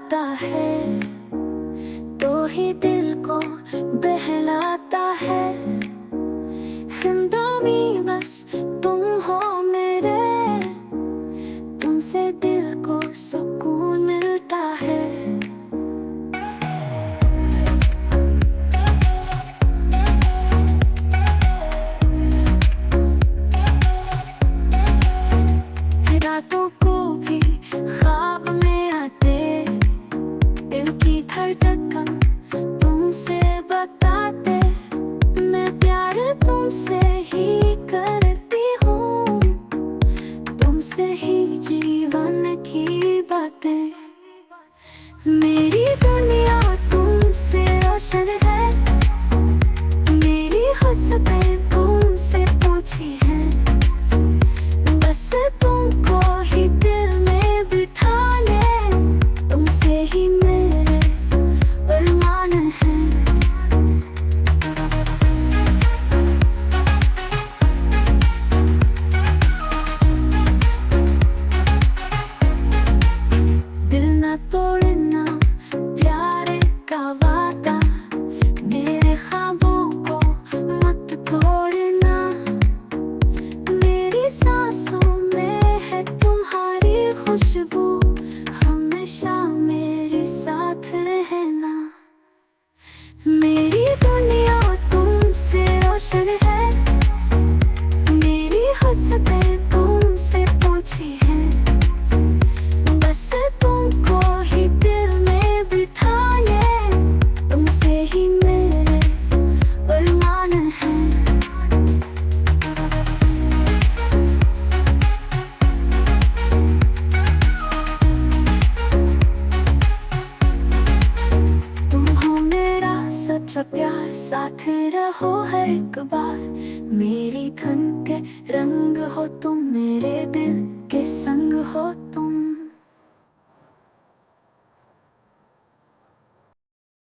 आता है तो ही दिल को बहलाता है। हिंदोमी बस तुम हो मेरे, तुमसे दिल को सुकून मिलता है। रातों को भी ख्वाब में आते, दिल की धड़कन तुमसे बताते, मैं प्यार तुमसे ही करती हूँ, तुमसे ही जीवन की बातें। मेरी दुनिया तुमसे रोशन है, मेरी हंसते तुमसे पूछी है, बस तुमको ही दिल में बिठा ले, तुमसे ही मेरे अरमान है। दिल ना तोड़ना प्यार का वादा, मेरे ख्वाबों को मत तोड़ना, मेरी सांसों में है तुम्हारी खुशबू, हमेशा मेरे साथ रहना। मेरी दुनिया तुमसे रोशन है, मेरी हंसते तुमसे पूछी है, बस तुमको ही दिल में बिठा ले, तुमसे ही मेरे अरमान है। तुम हो मेरा सच्चा प्यार, साथ रहो हर एक बार, मेरी धन के रंग हो तुम, मेरे दिल के संग हो